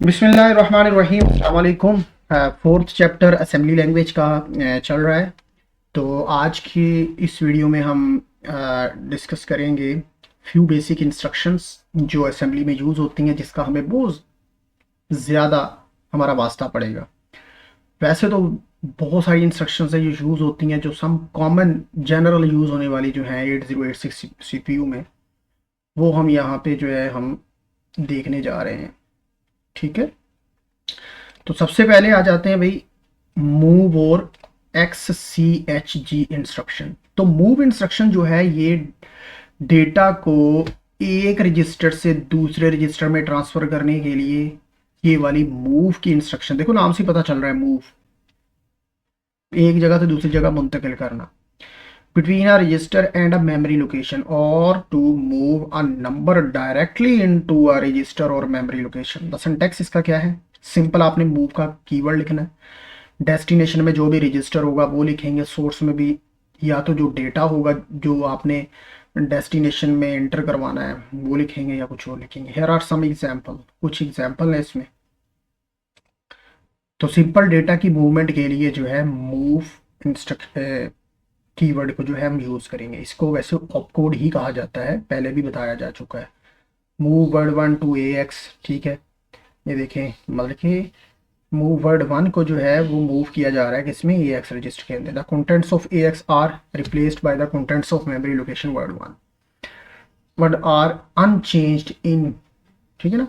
बिस्मिल्लाहिर्रहमानिर्रहीम। अस्सलाम वालेकुम। फोर्थ चैप्टर असेंबली लैंग्वेज का चल रहा है। तो आज की इस वीडियो में हम डिस्कस करेंगे फ्यू बेसिक इंस्ट्रक्शंस जो असेंबली में यूज़ होती हैं, जिसका हमें बहुत ज़्यादा हमारा वास्ता पड़ेगा। वैसे तो बहुत सारी इंस्ट्रक्शंस हैं जो यूज़ होती हैं, जो सम कॉमन जनरल यूज़ होने वाली जो हैं 8086 सीपीयू में, वो हम यहाँ पे जो है हम देखने जा रहे हैं। ठीक है, तो सबसे पहले आ जाते हैं भाई मूव और X C H G instruction. तो मूव इंस्ट्रक्शन जो है ये डेटा को एक रजिस्टर से दूसरे रजिस्टर में ट्रांसफर करने के लिए ये वाली मूव की इंस्ट्रक्शन, देखो नाम से पता चल रहा है, मूव, एक जगह से दूसरी जगह मुंतकिल करना। Between a register and a memory location और to move a number directly into a register और मेमोरी लोकेशन। द सिंटैक्स इसका क्या है? सिंपल, आपने मूव का कीवर्ड लिखना है, डेस्टिनेशन में जो भी रजिस्टर होगा वो लिखेंगे, सोर्स में भी या तो जो डेटा होगा जो आपने डेस्टिनेशन में एंटर करवाना है वो लिखेंगे या कुछ और लिखेंगे। हेयर आर सम एग्जाम्पल, कुछ एग्जाम्पल है इसमें। तो सिंपल डेटा की मूवमेंट के लिए जो है मूव इंस्ट्रक्ट कीवर्ड को जो है हम यूज़ करेंगे। इसको वैसे ऑपकोड ही कहा जाता है, पहले भी बताया जा चुका है। Move word 1 to A X, ठीक है। ये देखें, मतलब कि मूव वर्ड 1 को जो है वो मूव किया जा रहा है किसमें? ए एक्स रजिस्टर के अंदर। The contents of A X are replaced by the contents of memory location word 1 word are unchanged in, ठीक है ना।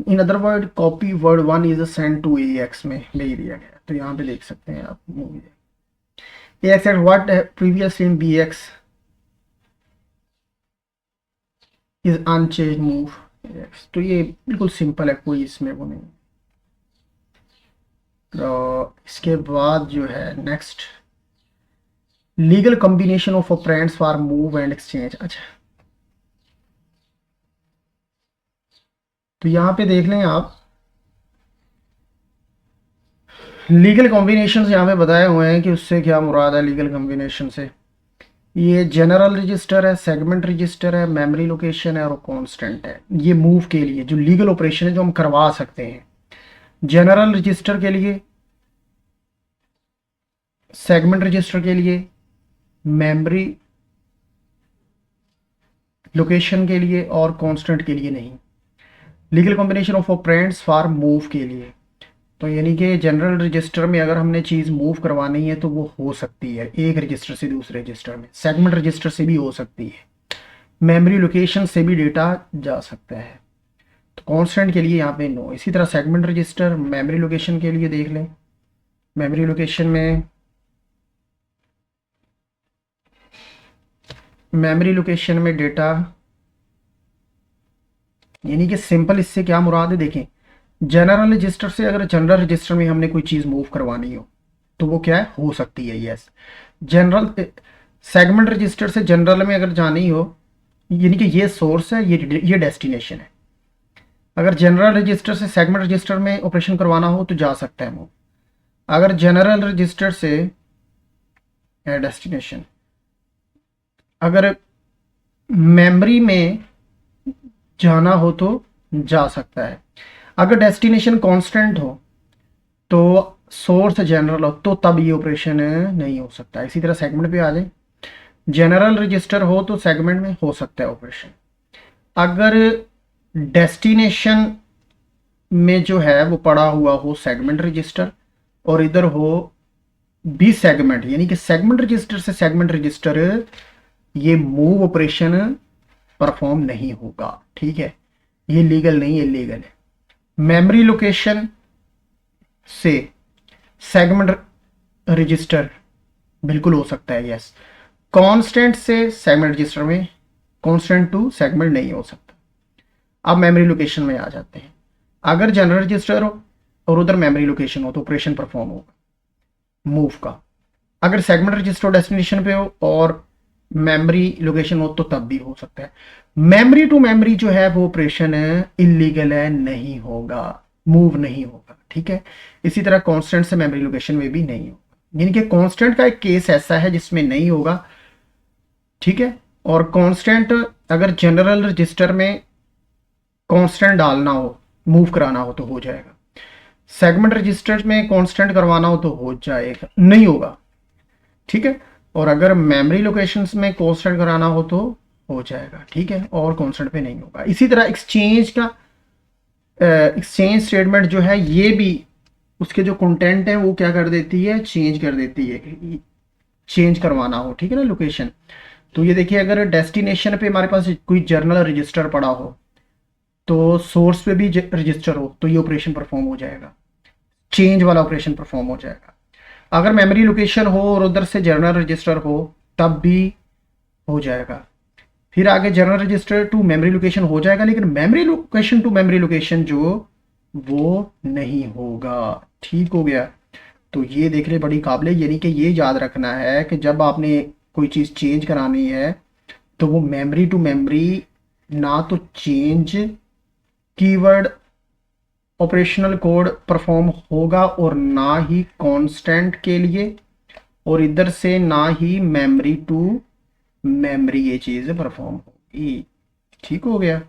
In other word copy word 1 is send to A X में भेज दिया गया। तो यहाँ पे देख सकते हैं आप, move A X at what previous in B X is unchanged move X. तो ये बिल्कुल सिंपल है, कोई इसमें वो नहीं। तो इसके बाद जो है next, legal combination of operands for move and exchange. अच्छा, तो यहाँ पे देख लें आप, लीगल कॉम्बिनेशन यहाँ पे बताए हुए हैं कि उससे क्या मुराद है लीगल कॉम्बिनेशन से। ये जनरल रजिस्टर है, सेगमेंट रजिस्टर है, मेमोरी लोकेशन है और कांस्टेंट है। ये मूव के लिए जो लीगल ऑपरेशन है जो हम करवा सकते हैं, जनरल रजिस्टर के लिए, सेगमेंट रजिस्टर के लिए, मेमोरी लोकेशन के लिए और कांस्टेंट के लिए नहीं। Legal combination of operands for move के लिए, तो यानी कि जनरल रजिस्टर में अगर हमने चीज़ मूव करवानी है तो वो हो सकती है एक रजिस्टर से दूसरे रजिस्टर में, सेगमेंट रजिस्टर से भी हो सकती है, मेमोरी लोकेशन से भी डेटा जा सकता है। तो कांस्टेंट के लिए यहाँ पे नो। इसी तरह सेगमेंट रजिस्टर, मेमोरी लोकेशन के लिए देख लें, मेमोरी लोकेशन में, मेमोरी लोकेशन में डेटा, यानी कि सिंपल इससे क्या मुराद है देखें, जनरल रजिस्टर से अगर जनरल रजिस्टर में हमने कोई चीज़ मूव करवानी हो तो वो क्या है, हो सकती है, यस। जनरल सेगमेंट रजिस्टर से जनरल में अगर जानी हो, यानी कि ये सोर्स है, ये डेस्टिनेशन है। अगर जनरल रजिस्टर से सेगमेंट रजिस्टर में ऑपरेशन करवाना हो तो जा सकता है मूव। अगर जनरल रजिस्टर से डेस्टिनेशन, अगर मेमोरी में जाना हो तो जा सकता है। अगर डेस्टिनेशन कांस्टेंट हो तो सोर्स जनरल हो तो तब ये ऑपरेशन नहीं हो सकता। इसी तरह सेगमेंट पे आ जाए, जनरल रजिस्टर हो तो सेगमेंट में हो सकता है ऑपरेशन। अगर डेस्टिनेशन में जो है वो पड़ा हुआ हो सेगमेंट रजिस्टर और इधर हो बी सेगमेंट, यानी कि सेगमेंट रजिस्टर से सेगमेंट रजिस्टर, ये मूव ऑपरेशन परफॉर्म नहीं होगा, ठीक है। ये लीगल नहीं है, लीगल है। मेमोरी लोकेशन से सेगमेंट रजिस्टर बिल्कुल हो सकता है, यस। कांस्टेंट से सेगमेंट रजिस्टर में, कांस्टेंट टू सेगमेंट नहीं हो सकता। अब मेमोरी लोकेशन में आ जाते हैं। अगर जनरल रजिस्टर हो और उधर मेमोरी लोकेशन हो तो ऑपरेशन परफॉर्म होगा मूव का। अगर सेगमेंट रजिस्टर डेस्टिनेशन पे हो और मेमोरी लोकेशन हो तो तब भी हो सकता है। मेमोरी टू मेमोरी जो है वो ऑपरेशन इलीगल है, नहीं होगा, मूव नहीं होगा, ठीक है। इसी तरह कांस्टेंट से मेमोरी लोकेशन में भी नहीं होगा, यानी कि कांस्टेंट का एक केस ऐसा है जिसमें नहीं होगा, ठीक है। और कांस्टेंट अगर जनरल रजिस्टर में कांस्टेंट डालना हो मूव कराना हो तो हो जाएगा। सेगमेंट रजिस्टर में कांस्टेंट करवाना हो तो हो जाएगा, नहीं होगा, ठीक है। और अगर मेमोरी लोकेशंस में कांस्टेंट कराना हो तो हो जाएगा, ठीक है, और कांस्टेंट पे नहीं होगा। इसी तरह एक्सचेंज स्टेटमेंट जो है ये भी उसके जो कंटेंट है वो क्या कर देती है, चेंज कर देती है, चेंज करवाना हो, ठीक है ना, लोकेशन। तो ये देखिए, अगर डेस्टिनेशन पे हमारे पास कोई जर्नल रजिस्टर पड़ा हो तो सोर्स पे भी रजिस्टर हो तो ये ऑपरेशन परफॉर्म हो जाएगा, चेंज वाला ऑपरेशन परफॉर्म हो जाएगा। अगर मेमोरी लोकेशन हो और उधर से जर्नल रजिस्टर हो तब भी हो जाएगा। फिर आगे general register to memory location हो जाएगा, लेकिन memory location to memory location जो वो नहीं होगा, ठीक हो गया। तो ये देख रहे बड़ी काबिल, यानी कि ये याद रखना है कि जब आपने कोई चीज़ चेंज करानी है तो वो मेमोरी टू मेमोरी ना तो change keyword operational code perform होगा और ना ही कांस्टेंट के लिए, और इधर से ना ही मेमोरी टू मेमोरी ये चीज़ परफॉर्म होगी, ठीक हो गया।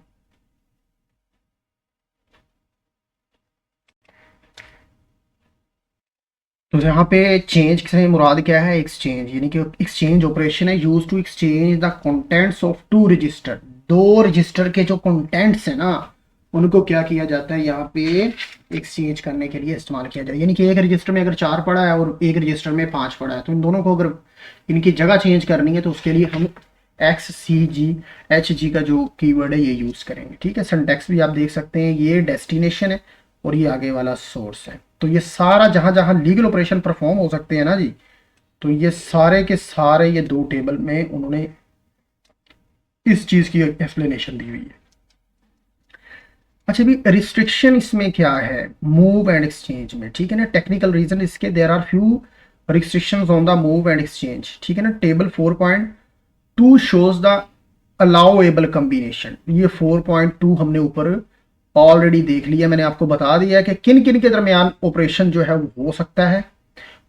तो यहाँ पे चेंज से मुराद क्या है, एक्सचेंज, यानी कि एक्सचेंज ऑपरेशन है use to exchange the contents of two register. दो रजिस्टर के जो कंटेंट्स है ना उनको क्या किया जाता है, यहाँ पे एक्सचेंज करने के लिए इस्तेमाल किया जाता है। यानी कि एक रजिस्टर में अगर 4 पड़ा है और एक रजिस्टर में 5 पड़ा है तो इन दोनों को अगर इनकी जगह चेंज करनी है तो उसके लिए हम XCG का जो कीवर्ड है ये यूज करेंगे, ठीक है। सिंटैक्स भी आप देख सकते हैं, ये डेस्टिनेशन है और ये आगे वाला सोर्स है। तो ये सारा जहां जहां लीगल ऑपरेशन परफॉर्म हो सकते हैं ना जी, तो ये सारे के सारे ये दो टेबल में उन्होंने इस चीज की एक्सप्लेनेशन दी हुई है। अच्छा, भी रिस्ट्रिक्शन इसमें क्या है मूव एंड एक्सचेंज में, ठीक है ना। टेक्निकल रीजन इसके, there are few restrictions on the move and exchange, ठीक है ना। Table 4.2 shows the allowable combination. ये 4.2 हमने ऊपर ऑलरेडी देख लिया, मैंने आपको बता दिया कि किन किन के दरमियान ऑपरेशन जो है वो हो सकता है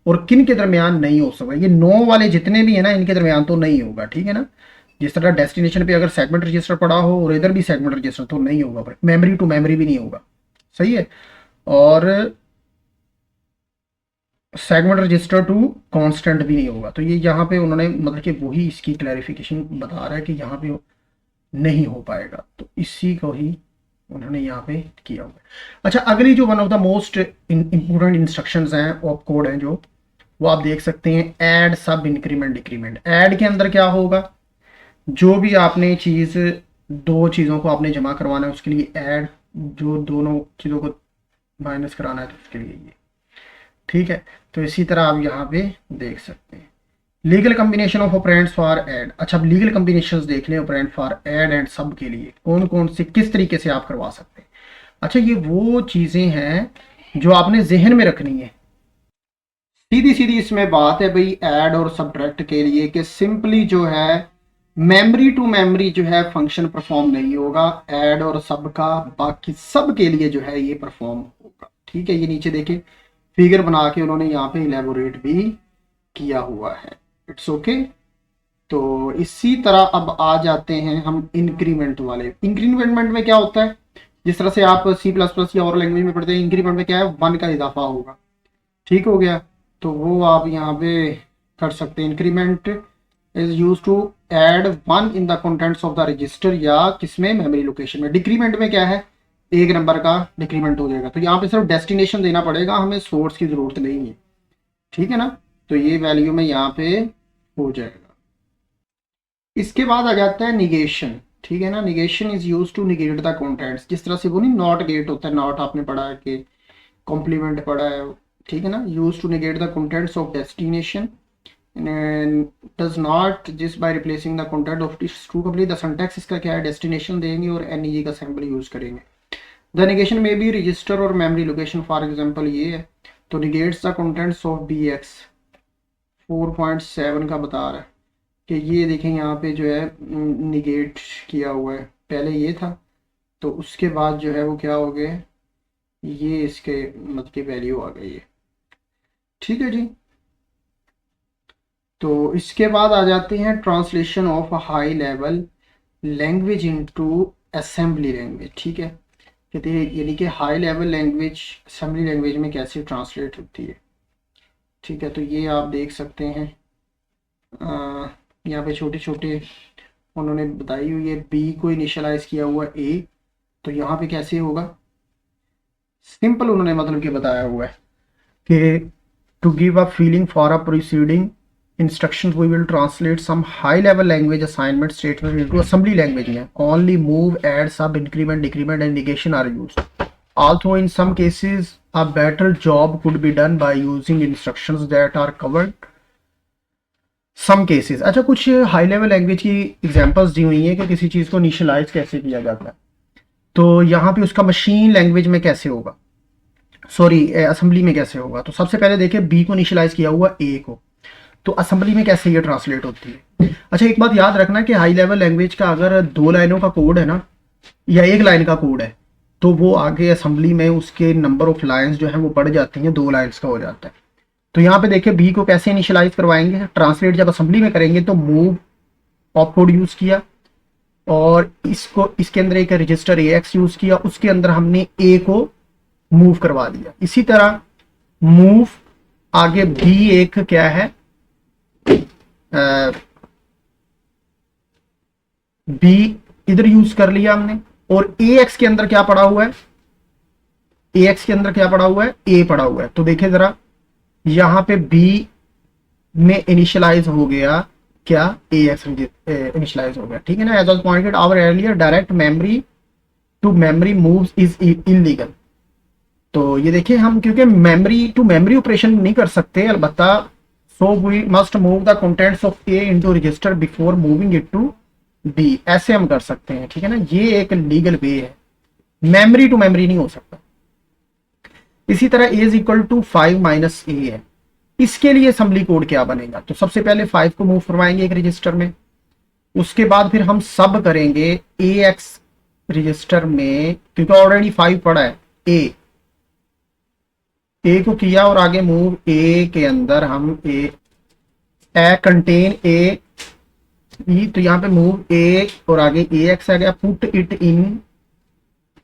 और किन के दरमियान नहीं हो सकता। ये 9 वाले जितने भी है ना इनके दरमियान तो नहीं होगा, ठीक है ना। जिस तरह डेस्टिनेशन पे अगर सेगमेंट रजिस्टर पड़ा हो और इधर भी सेगमेंट रजिस्टर तो नहीं होगा, मेमोरी टू मेमोरी भी नहीं होगा, सही है। और सेगमेंट रजिस्टर टू कांस्टेंट भी नहीं होगा। तो ये यहाँ पे उन्होंने मतलब कि वही इसकी क्लैरिफिकेशन बता रहा है कि यहाँ पे नहीं हो पाएगा, तो इसी को ही उन्होंने यहाँ पे किया हुआ है। अच्छा, अगली जो one of the most important instructions हैं ऑफ कोड हैं जो, वो आप देख सकते हैं, ऐड सब इंक्रीमेंट डिक्रीमेंट। ऐड के अंदर क्या होगा, जो भी आपने चीज़, दो चीज़ों को आपने जमा करवाना है उसके लिए ऐड, जो दोनों चीज़ों को माइनस कराना है तो उसके लिए ये, ठीक है। तो इसी तरह आप यहाँ पे देख सकते हैं legal combination of operands for add. अच्छा, अब लीगल कॉम्बिनेशंस देख लें ऑपरेंड फॉर ऐड एंड सब के लिए कौन कौन से किस तरीके से आप करवा सकते हैं। अच्छा, ये वो चीज़ें हैं जो आपने जहन में रखनी है। सीधी सीधी इसमें बात है भाई ऐड और सब्ट्रैक्ट के लिए कि सिंपली जो है मेमोरी टू मेमोरी जो है फंक्शन परफॉर्म नहीं होगा, ऐड और सब का बाकी सब के लिए जो है ये परफॉर्म होगा, ठीक है। ये नीचे देखिए फिगर बना के उन्होंने यहाँ पे इलेबोरेट भी किया हुआ है, इट्स ओके। तो इसी तरह अब आ जाते हैं हम इंक्रीमेंट वाले। इंक्रीमेंट में क्या होता है, जिस तरह से आप C++ या और लैंग्वेज में पढ़ते हैं, इंक्रीमेंट में क्या है 1 का इजाफा होगा, ठीक हो गया। तो वो आप यहाँ पे कर सकते हैं, increment is use to add 1 in the contents of the register, या किसमें मेमोरी लोकेशन में। डिक्रीमेंट में क्या है, 1 नंबर का डिक्रीमेंट हो जाएगा। तो यहाँ पे सिर्फ डेस्टिनेशन देना पड़ेगा, हमें सोर्स की जरूरत नहीं है, ठीक है ना। तो ये वैल्यू में यहाँ पे हो जाएगा। इसके बाद आ जाता है निगेशन, ठीक है ना। Negation is use to negate the contents, जिस तरह से वो नहीं नॉट गेट होता है, नॉट आपने पढ़ा है कि कॉम्प्लीमेंट पढ़ा है, ठीक है ना। Use to negate the contents of destination does not जिस by replacing the content of true complete. The syntax इसका क्या है, डेस्टिनेशन देंगे और NEG का सैम्पल यूज करेंगे। द निगेशन में भी रजिस्टर और मेमोरी लोकेशन, फॉर एग्जांपल ये है तो negates the contents of BX 4.7 का बता रहा है कि ये देखें यहाँ पे जो है निगेट किया हुआ है, पहले ये था तो उसके बाद जो है वो क्या हो गया, ये इसके मतलब की वैल्यू आ गई है, ठीक है जी। तो इसके बाद आ जाते हैं translation of high level language into assembly language, ठीक है। कहते हैं यानी कि high level language assembly language में कैसे ट्रांसलेट होती है। ठीक है, तो ये आप देख सकते हैं यहाँ पे छोटे छोटे उन्होंने बताई हुई है। बी को इनिशियलाइज किया हुआ ए, तो यहाँ पे कैसे होगा, सिंपल उन्होंने मतलब कि बताया हुआ है कि to give a feeling for a proceeding instructions we will translate some high level language assignment statement into assembly language में only move, add, sub, increment, decrement and negation are used, although in some cases a better job could be done by using instructions that are covered some cases। अच्छा, कुछ high level language की examples दी हुई हैं कि किसी चीज़ को initialise कैसे किया जाता है। तो यहाँ पे उसका मशीन लैंग्वेज में कैसे होगा, सॉरी असेंबली में कैसे होगा। तो सबसे पहले देखिए बी को इनिशियलाइज किया हुआ ए को, तो असेंबली में कैसे ये ट्रांसलेट होती है। अच्छा, एक बात याद रखना कि हाई लेवल लैंग्वेज का अगर 2 लाइनों का कोड है ना, या 1 लाइन का कोड है, तो वो आगे असेंबली में उसके नंबर ऑफ लाइंस जो है वो बढ़ जाती हैं, 2 लाइंस का हो जाता है। तो यहाँ पे देखिए बी को कैसे इनिशियलाइज करवाएंगे, ट्रांसलेट जब असेंबली में करेंगे तो मूव ऑपकोड यूज किया और इसको इसके अंदर एक रजिस्टर AX यूज किया, उसके अंदर हमने ए को मूव करवा दिया। इसी तरह मूव आगे बी एक क्या है, बी इधर यूज कर लिया हमने, और AX के अंदर क्या पड़ा हुआ है, AX के अंदर क्या पड़ा हुआ है, ए पड़ा हुआ है। तो देखिए जरा यहां पे बी में इनिशियलाइज हो गया क्या, AX इनिशियलाइज हो गया। ठीक है ना, as was pointed our earlier direct memory to memory moves is illegal. तो ये देखिए हम क्योंकि मेमोरी टू मेमोरी ऑपरेशन नहीं कर सकते अलबत्ता, so we must move the contents of A into register before moving it to B, ऐसे हम कर सकते हैं। ठीक है ना, ये एक लीगल वे है, मेमोरी टू मेमोरी नहीं हो सकता। इसी तरह ए इज इक्वल टू 5 माइनस ए है, इसके लिए असेंबली कोड क्या बनेगा। तो सबसे पहले 5 को मूव करवाएंगे एक रजिस्टर में, उसके बाद फिर हम सब करेंगे AX रजिस्टर में, क्योंकि ऑलरेडी 5 पड़ा है, ए को किया और आगे मूव ए के अंदर हम ए कंटेन ए, तो यहाँ पे मूव ए और आगे AX आ गया, पुट इट इन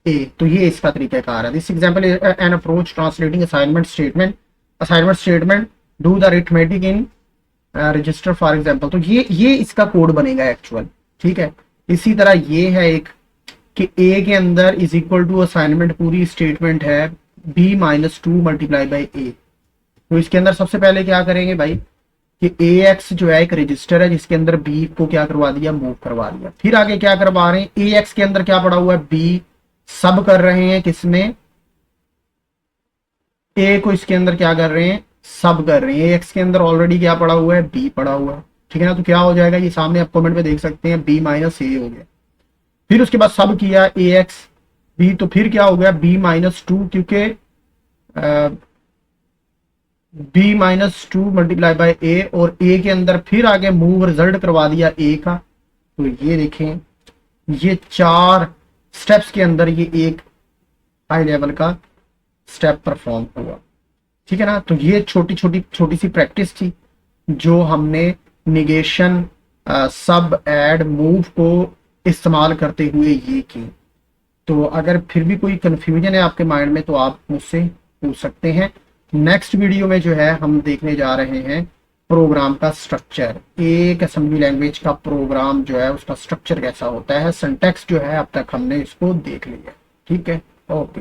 ए। तो ये इसका तरीकाकार है। This example is an approach translating assignment statement do the arithmetic in register for example. तो ये इसका कोड बनेगा एक्चुअल। ठीक है, इसी तरह ये है एक कि ए के अंदर इज इक्वल टू असाइनमेंट पूरी स्टेटमेंट है b माइनस 2 मल्टीप्लाई बाई ए। तो इसके अंदर सबसे पहले क्या करेंगे भाई कि AX जो है एक रजिस्टर है जिसके अंदर B को क्या करवा दिया, मूव करवा दिया। फिर आगे क्या करवा रहे हैं, AX के अंदर क्या पड़ा हुआ है, B सब कर रहे हैं, किसमें, A को इसके अंदर क्या कर रहे हैं, सब कर रहे हैं। AX के अंदर ऑलरेडी क्या पड़ा हुआ है, B पड़ा हुआ है। ठीक है ना, तो क्या हो जाएगा, ये सामने आप कमेंट में देख सकते हैं, B माइनस ए हो गया। फिर उसके बाद सब किया AX B, तो फिर क्या हो गया B माइनस 2, क्योंकि B माइनस 2 मल्टीप्लाई बाई ए, और ए के अंदर फिर आगे मूव रिजल्ट करवा दिया ए का। तो ये देखें, ये 4 स्टेप्स के अंदर ये एक हाई लेवल का स्टेप परफॉर्म हुआ। ठीक है ना, तो ये छोटी सी प्रैक्टिस थी जो हमने निगेशन, सब, ऐड, मूव को इस्तेमाल करते हुए ये की। तो अगर फिर भी कोई कंफ्यूजन है आपके माइंड में तो आप मुझसे पूछ सकते हैं। नेक्स्ट वीडियो में जो है हम देखने जा रहे हैं प्रोग्राम का स्ट्रक्चर, एक असेंबली लैंग्वेज का प्रोग्राम जो है उसका स्ट्रक्चर कैसा होता है। सिंटैक्स जो है अब तक हमने इसको देख लिया। ठीक है, ओके।